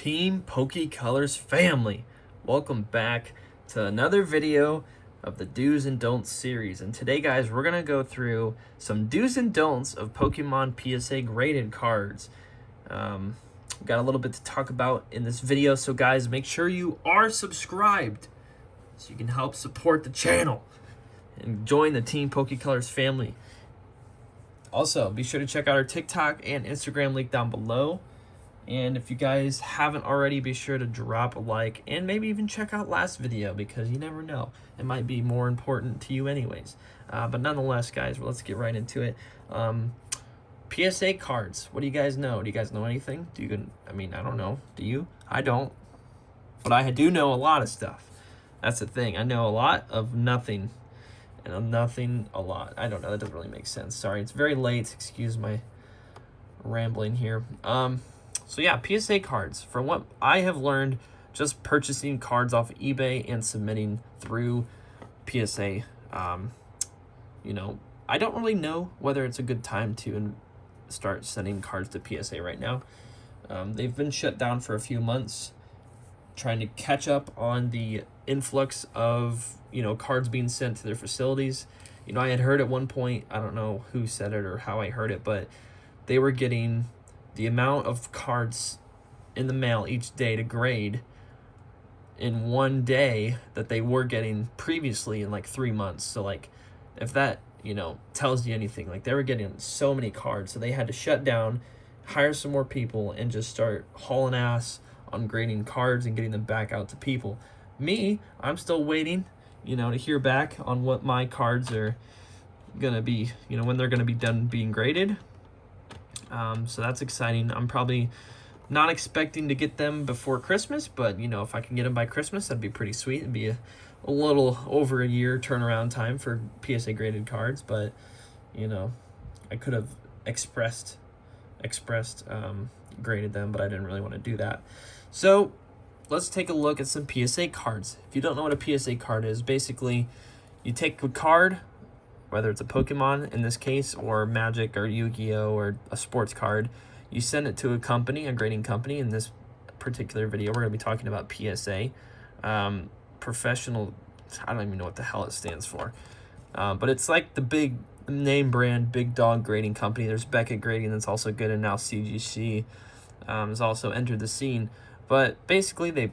TeamPokeColors family, welcome back to another video of the do's and don'ts series. And today, guys, we're gonna go through some do's and don'ts of Pokemon PSA graded cards. We got a little bit to talk about in this video, so guys, make sure you are subscribed so you can help support the channel and join the TeamPokeColors family. Also, be sure to check out our TikTok and Instagram link down below. And if you guys haven't already, be sure to drop a like and maybe even check out last video, because you never know, it might be more important to you anyways. But nonetheless, guys, let's get right into it. PSA cards, what do you guys know? Do you guys know anything? I don't know. Do you? I don't. But I do know a lot of stuff. That's the thing. I know a lot of nothing. And of nothing a lot. I don't know. That doesn't really make sense. Sorry, it's very late. Excuse my rambling here. So yeah, PSA cards. From what I have learned, just purchasing cards off eBay and submitting through PSA, I don't really know whether it's a good time to start sending cards to PSA right now. They've been shut down for a few months, trying to catch up on the influx of, cards being sent to their facilities. I had heard at one point, I don't know who said it or how I heard it, but they were getting the amount of cards in the mail each day to grade in one day that they were getting previously in like 3 months. So like, if that, tells you anything, like they were getting so many cards, so they had to shut down, hire some more people, and just start hauling ass on grading cards and getting them back out to people. Me, I'm still waiting, to hear back on what my cards are gonna be, when they're gonna be done being graded. So that's exciting. I'm probably not expecting to get them before Christmas, but if I can get them by Christmas, that'd be pretty sweet. It'd be a little over a year turnaround time for PSA graded cards, but I could have expressed graded them, but I didn't really want to do that. So let's take a look at some PSA cards. If you don't know what a PSA card is, basically you take a card, whether it's a Pokemon in this case, or Magic or Yu-Gi-Oh, or a sports card, you send it to a company, a grading company. In this particular video, we're going to be talking about PSA, professional, I don't even know what the hell it stands for, but it's like the big name brand, big dog grading company. There's Beckett Grading that's also good, and now CGC has also entered the scene. But basically, they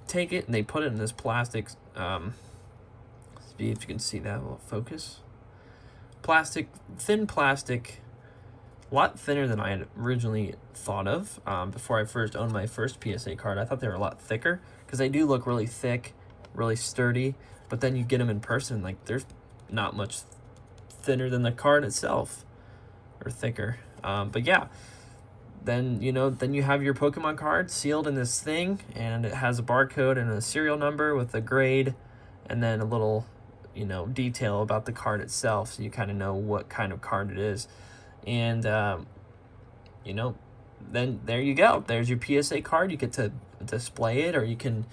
take it and they put it in this plastic, see if you can see that, will focus. Thin plastic, a lot thinner than I had originally thought of. Before I first owned my first PSA card, I thought they were a lot thicker, because they do look really thick, really sturdy, but then you get them in person, like there's not much thinner than the card itself, or thicker. But yeah, then you have your Pokemon card sealed in this thing, and it has a barcode and a serial number with a grade, and then a little detail about the card itself, so you kind of know what kind of card it is. And then there you go, there's your PSA card. You get to display it, or you can,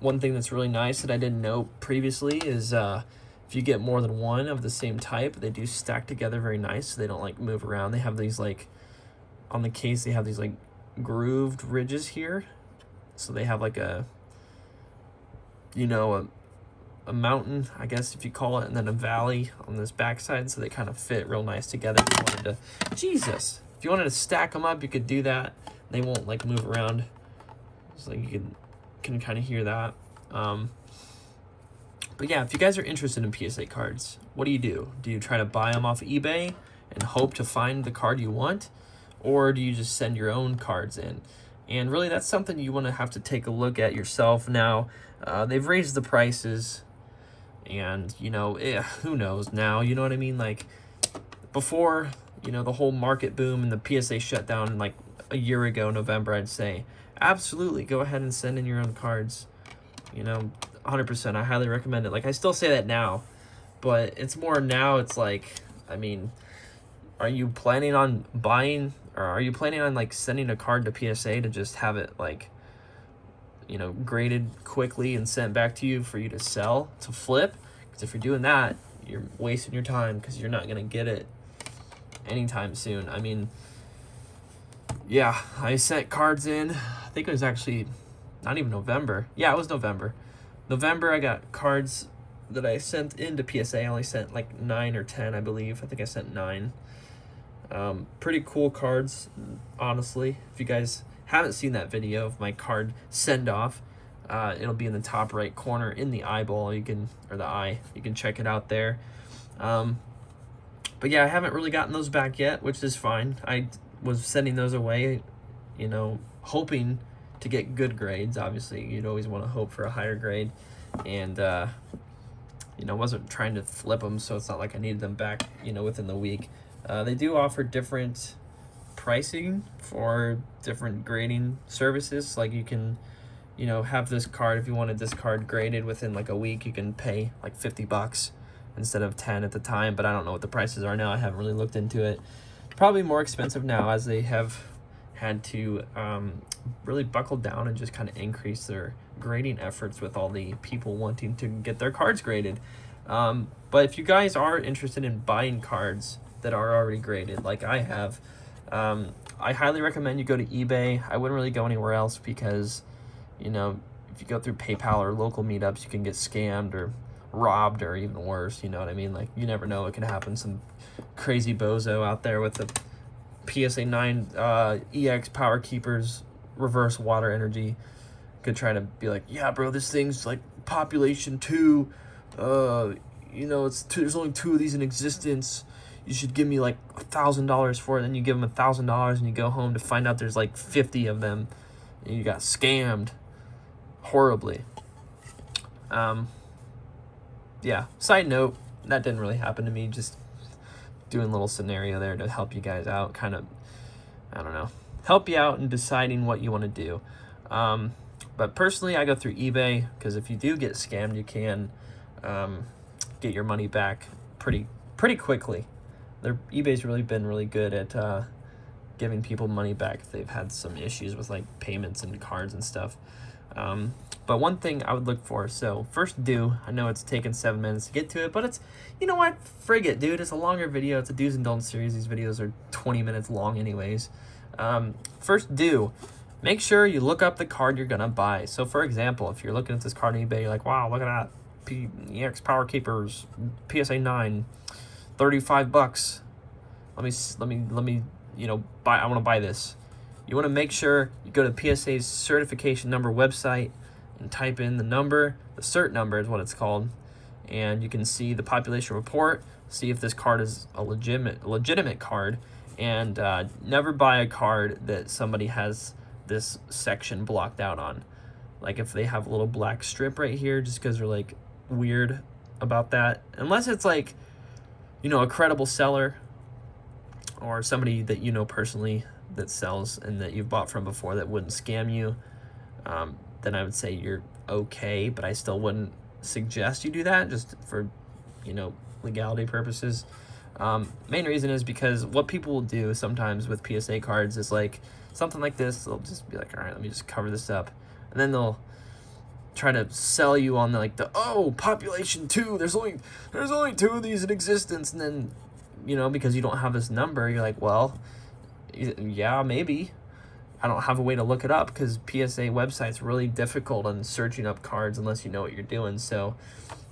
one thing that's really nice that I didn't know previously is if you get more than one of the same type, they do stack together very nice, so they don't like move around. They have these, like, on the case, they have these like grooved ridges here, so they have like a mountain, I guess if you call it, and then a valley on this backside, so they kind of fit real nice together. If you wanted to stack them up, you could do that. They won't like move around, so you can kind of hear that. But yeah, if you guys are interested in PSA cards, what do? Do you try to buy them off eBay and hope to find the card you want, or do you just send your own cards in? And really, that's something you want to have to take a look at yourself now. They've raised the prices, and who knows now, you know what I mean? Like before, the whole market boom and the PSA shutdown like a year ago, November, I'd say absolutely go ahead and send in your own cards. 100%, I highly recommend it. Like, I still say that now, but it's more now, it's like, are you planning on buying, or are you planning on like sending a card to PSA to just have it like graded quickly and sent back to you for you to sell, to flip? Because if you're doing that, you're wasting your time, because you're not going to get it anytime soon. Yeah, I sent cards in. think it was actually not even November. Yeah, it was November. November, I got cards that I sent into PSA. I only sent like 9 or 10, I believe. I think I sent 9. Pretty cool cards, honestly. If you guys haven't seen that video of my card send off, it'll be in the top right corner in the eyeball. You can, or the eye. You can check it out there. But yeah, I haven't really gotten those back yet, which is fine. I was sending those away, you know, hoping to get good grades. Obviously, you'd always want to hope for a higher grade, and you know, wasn't trying to flip them, so it's not like I needed them back, you know, within the week. They do offer different pricing for different grading services. Like you can, you know, have this card, if you wanted this card graded within like a week, you can pay like $50 instead of 10 at the time, but I don't know what the prices are now. I haven't really looked into it. Probably more expensive now, as they have had to really buckle down and just kind of increase their grading efforts with all the people wanting to get their cards graded. But if you guys are interested in buying cards that are already graded, like I have, I highly recommend you go to eBay. I wouldn't really go anywhere else because, you know, if you go through PayPal or local meetups, you can get scammed or robbed, or even worse, you know what I mean? Like, you never know what can happen. Some crazy bozo out there with the PSA 9 EX Power Keepers reverse water energy could try to be like, yeah, bro, this thing's like population 2. You know, it's there's only 2 of these in existence. You should give me like $1,000 for it. And then you give them $1,000 and you go home to find out there's like 50 of them, and you got scammed horribly. Yeah, side note, that didn't really happen to me. Just doing a little scenario there to help you guys out, kind of, I don't know, help you out in deciding what you want to do. But personally, I go through eBay, because if you do get scammed, you can get your money back pretty quickly. eBay's really been really good at giving people money back if they've had some issues with like payments and cards and stuff. But one thing I would look for, so first I know it's taken 7 minutes to get to it, but it's, you know what, frig it, dude, it's a longer video. It's a do's and don'ts series. These videos are 20 minutes long anyways. First make sure you look up the card you're gonna buy. So for example, if you're looking at this card on eBay, you're like, wow, look at that, EX Power Keepers, PSA 9, $35. Let me, you know, I want to buy this. You want to make sure you go to PSA's certification number website and type in the number. The cert number is what it's called, and you can see the population report, see if this card is a legitimate card, and never buy a card that somebody has this section blocked out on. Like if they have a little black strip right here, just because they're like weird about that, unless it's like, you know, a credible seller or somebody that you know personally that sells and that you've bought from before that wouldn't scam you, then I would say you're okay, but I still wouldn't suggest you do that, just for, you know, legality purposes. Main reason is because what people will do sometimes with PSA cards is like something like this. They'll just be like, all right, let me just cover this up, and then they'll try to sell you on the population 2, there's only 2 of these in existence, and then, you know, because you don't have this number, you're like, well, yeah, maybe. I don't have a way to look it up because PSA website's really difficult on searching up cards unless you know what you're doing. So,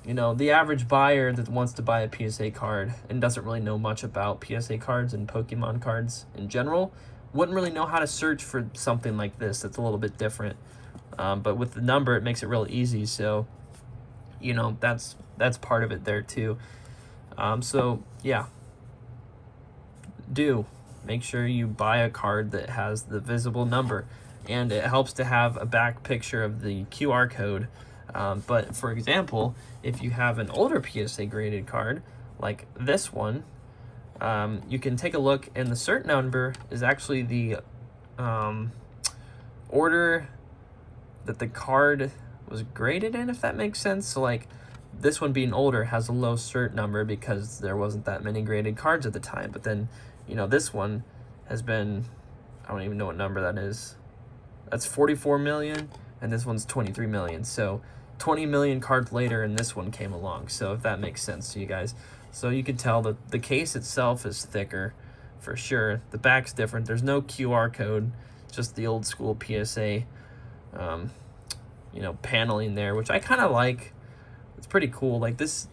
you know, the average buyer that wants to buy a PSA card and doesn't really know much about PSA cards and Pokemon cards in general wouldn't really know how to search for something like this that's a little bit different. But with the number, it makes it real easy. So, you know, that's part of it there too. So yeah, make sure you buy a card that has the visible number, and it helps to have a back picture of the QR code. But for example, if you have an older PSA graded card like this one, you can take a look, and the cert number is actually the order that the card was graded in, if that makes sense. So like this one being older has a low cert number because there wasn't that many graded cards at the time. But then, you know, this one has been, I don't even know what number that is. That's 44 million, and this one's 23 million. So 20 million cards later, and this one came along. So if that makes sense to you guys. So you can tell that the case itself is thicker for sure. The back's different. There's no QR code, just the old school PSA you know, paneling there, which I kind of like. It's pretty cool. Like this,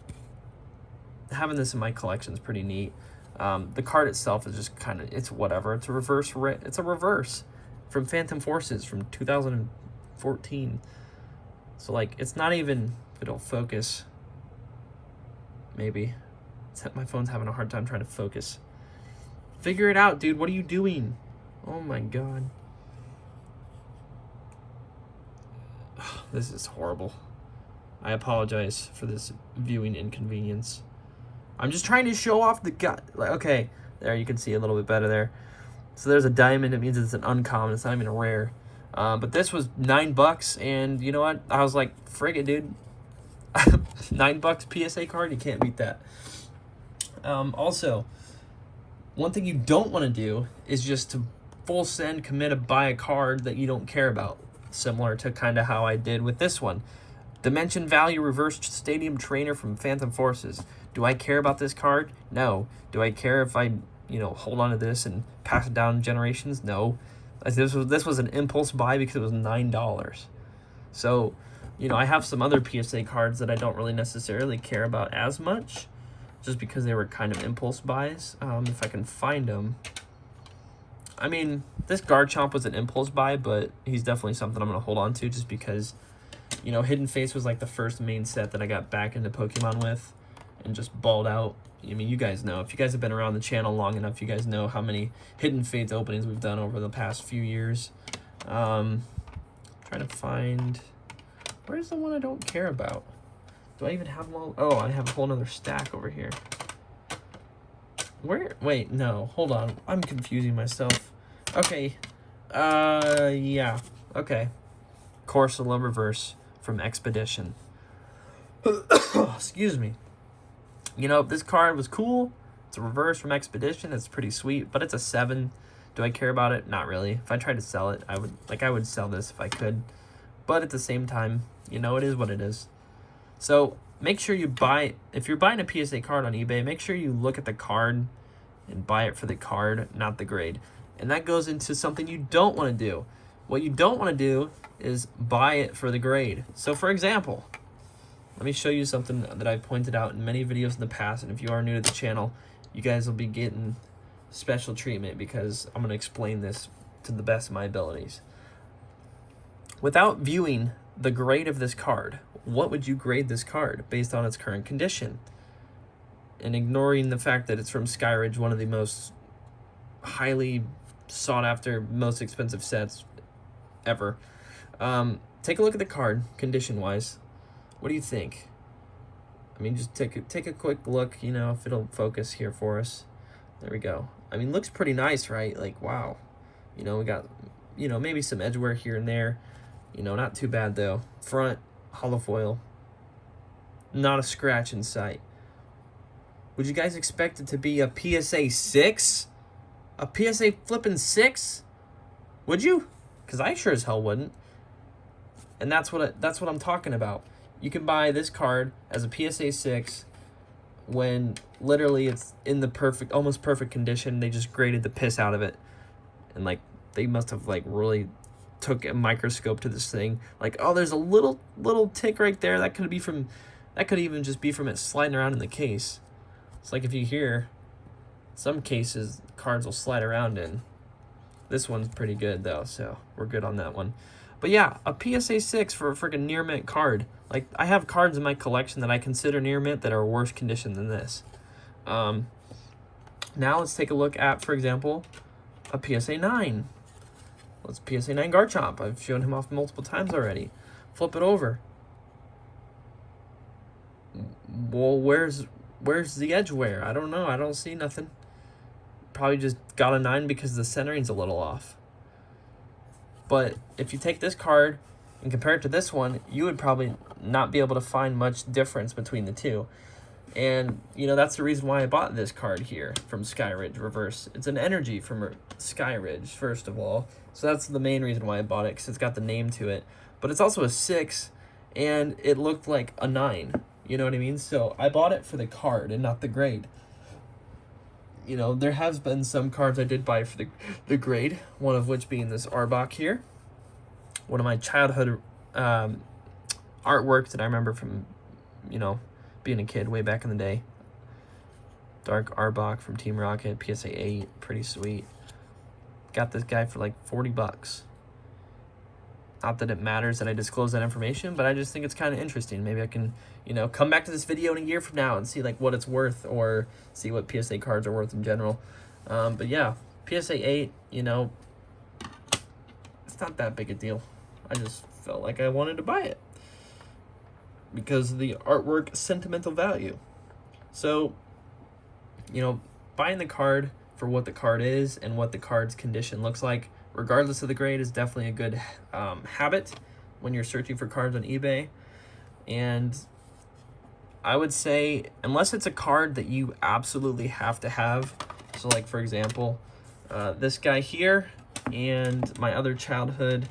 having this in my collection is pretty neat. The card itself is just kind of, it's whatever. It's a reverse. It's a reverse from Phantom Forces from 2014. So like, it's not even, if it'll focus, maybe. My phone's having a hard time trying to focus. Figure it out, dude. What are you doing? Oh my God. This is horrible. I apologize for this viewing inconvenience. I'm just trying to show off the gut. Like, okay, there you can see a little bit better there. So there's a diamond. It means it's an uncommon. It's not even a rare. But this was $9, and you know what? I was like, frig it, dude. $9 PSA card. You can't beat that. Also, one thing you don't want to do is just to full send commit to buy a card that you don't care about. Similar to kind of how I did with this one. Dimension Value Reverse Stadium Trainer from Phantom Forces. Do I care about this card? No. Do I care if I, you know, hold on to this and pass it down generations? No. This was an impulse buy because it was $9. So, you know, I have some other PSA cards that I don't really necessarily care about as much, just because they were kind of impulse buys. If I can find them. I mean, this Garchomp was an impulse buy, but he's definitely something I'm going to hold on to just because, you know, Hidden Face was like the first main set that I got back into Pokemon with and just balled out. I mean, you guys know. If you guys have been around the channel long enough, you guys know how many Hidden Fates openings we've done over the past few years. Trying to find... Where's the one I don't care about? Do I even have them all? Oh, I have a whole nother stack over here. Where? Wait, no. Hold on. I'm confusing myself. Okay. Yeah. Okay. Corsola Reverse from Expedition. Excuse me. You know, this card was cool. It's a reverse from Expedition. It's pretty sweet, but it's a 7. Do I care about it? Not really. If I tried to sell it, I would sell this if I could. But at the same time, you know, it is what it is. So make sure you buy, if you're buying a PSA card on eBay, make sure you look at the card and buy it for the card, not the grade. And that goes into something you don't want to do. What you don't want to do is buy it for the grade. So for example, let me show you something that I've pointed out in many videos in the past. And if you are new to the channel, you guys will be getting special treatment because I'm going to explain this to the best of my abilities. Without viewing the grade of this card, what would you grade this card based on its current condition? And ignoring the fact that it's from Skyridge, one of the most highly sought after, most expensive sets ever. Take a look at the card, condition-wise. What do you think? I mean, just take a quick look, you know, if it'll focus here for us. There we go. I mean, looks pretty nice, right? Like, wow. You know, we got, you know, maybe some edge wear here and there. You know, not too bad, though. Front, hollow foil. Not a scratch in sight. Would you guys expect it to be a PSA 6? A PSA flipping 6? Would you? Because I sure as hell wouldn't. And that's what I'm talking about. You can buy this card as a PSA 6 when literally it's in the perfect, almost perfect condition. They just graded the piss out of it. And, like, they must have, like, really took a microscope to this thing. Like, oh, there's a little tick right there. That could even just be from it sliding around in the case. It's like if you hear some cases, cards will slide around in. This one's pretty good, though, so we're good on that one. But yeah, a PSA 6 for a freaking near mint card. Like, I have cards in my collection that I consider near mint that are worse condition than this. Now let's take a look at, for example, a PSA 9. Let's PSA 9 Garchomp. I've shown him off multiple times already. Flip it over. Well, where's the edge wear? I don't know. I don't see nothing. Probably just got a 9 because the centering's a little off. But if you take this card and compare it to this one, you would probably not be able to find much difference between the two. And, you know, that's the reason why I bought this card here from Skyridge Reverse. It's an energy from Skyridge, first of all. So that's the main reason why I bought it, because it's got the name to it. But it's also a 6, and it looked like a 9. You know what I mean? So I bought it for the card and not the grade. You know, there has been some cards I did buy for the grade, one of which being this Arbok here. one of my childhood artworks that I remember from, being a kid way back in the day. Dark Arbok from Team Rocket, PSA 8, pretty sweet. Got this guy for like 40 bucks. Not that it matters that I disclose that information, but I just think it's kind of interesting. Maybe I can, come back to this video in a year from now and see like what it's worth, or see what PSA cards are worth in general. But yeah, PSA 8, it's not that big a deal. I just felt like I wanted to buy it because of the artwork sentimental value. So, buying the card for what the card is and what the card's condition looks like, regardless of the grade, is definitely a good habit when you're searching for cards on eBay. And I would say, unless it's a card that you absolutely have to have, so like for example, this guy here and my other childhood,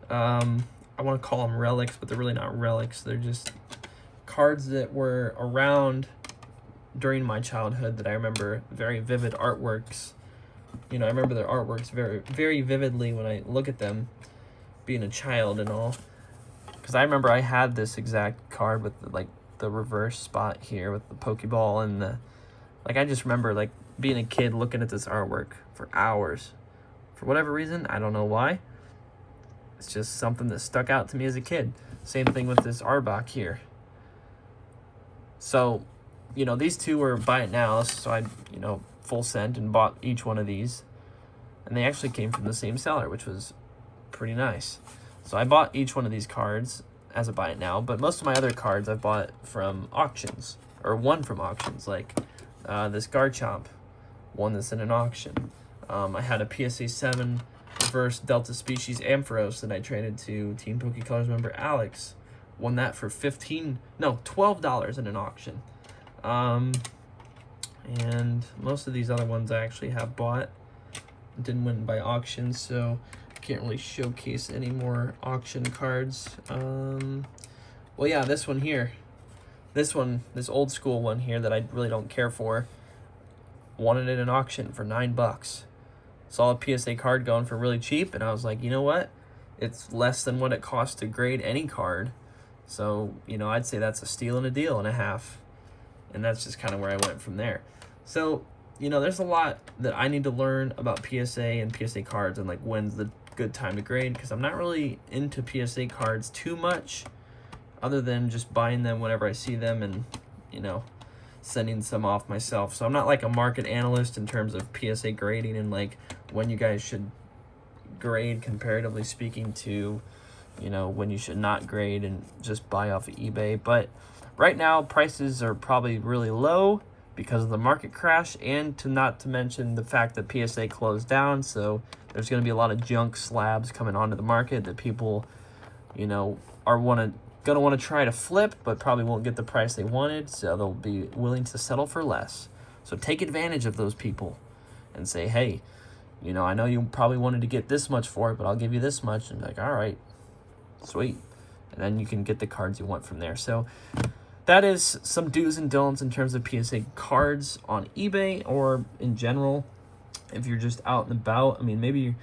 I want to call them relics, but they're really not relics. They're just cards that were around during my childhood that I remember very vivid artworks. I remember their artworks very, very vividly when I look at them, being a child and all. Because I remember I had this exact card with the reverse spot here with the Pokeball and the, I just remember being a kid looking at this artwork for hours. For whatever reason, I don't know why. It's just something that stuck out to me as a kid. Same thing with this Arbok here. So, these two were buy it now, so I, full sent and bought each one of these. And they actually came from the same seller, which was pretty nice. So I bought each one of these cards as a buy it now, but most of my other cards I've bought from auctions, or one from auctions, like this Garchomp, one that's in an auction. I had a PSA 7 reverse Delta Species Ampharos that I traded to TeamPokeColors member Alex. Won that for $12 in an auction. And most of these other ones I actually have bought. Didn't win by auction, so can't really showcase any more auction cards. Well, yeah, this one here. This old school one here that I really don't care for. Won it in an auction for $9. Saw a PSA card going for really cheap, and I was like, you know what? It's less than what it costs to grade any card. So, I'd say that's a steal and a deal and a half. And that's just kind of where I went from there. So, there's a lot that I need to learn about PSA and PSA cards and when's the good time to grade, because I'm not really into PSA cards too much, other than just buying them whenever I see them and, sending some off myself. So I'm not like a market analyst in terms of PSA grading and when you guys should grade, comparatively speaking, to when you should not grade and just buy off of eBay. But right now prices are probably really low because of the market crash, and not to mention the fact that PSA closed down. So there's going to be a lot of junk slabs coming onto the market that people are going to want to try to flip, but probably won't get the price they wanted, so they'll be willing to settle for less. So take advantage of those people and say, hey, I know you probably wanted to get this much for it, but I'll give you this much. And all right, sweet. And then you can get the cards you want from there. So that is some do's and don'ts in terms of PSA cards on eBay or in general. If you're just out and about, maybe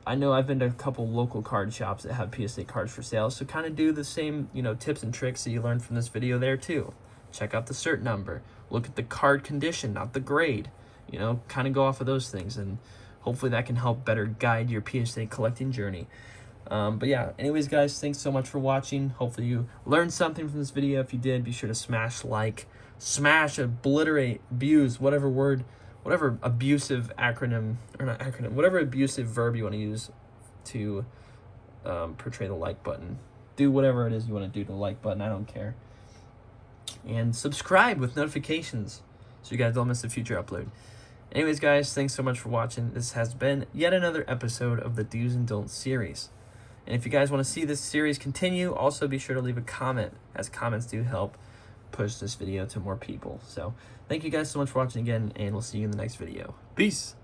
I know I've been to a couple local card shops that have PSA cards for sale, so kind of do the same, tips and tricks that you learned from this video there too. Check out the cert number. Look at the card condition, not the grade. Kind of go off of those things, and hopefully that can help better guide your PSA collecting journey. But yeah, anyways, guys, thanks so much for watching. Hopefully you learned something from this video. If you did, be sure to smash like, smash, obliterate, abuse, whatever abusive acronym, or not acronym, whatever abusive verb you want to use to portray the like button. Do whatever it is you want to do to the like button. I don't care. And subscribe with notifications so you guys don't miss a future upload. Anyways, guys, thanks so much for watching. This has been yet another episode of the Do's and Don'ts series. And if you guys want to see this series continue, also be sure to leave a comment, as comments do help push this video to more people. So thank you guys so much for watching again, and we'll see you in the next video. Peace.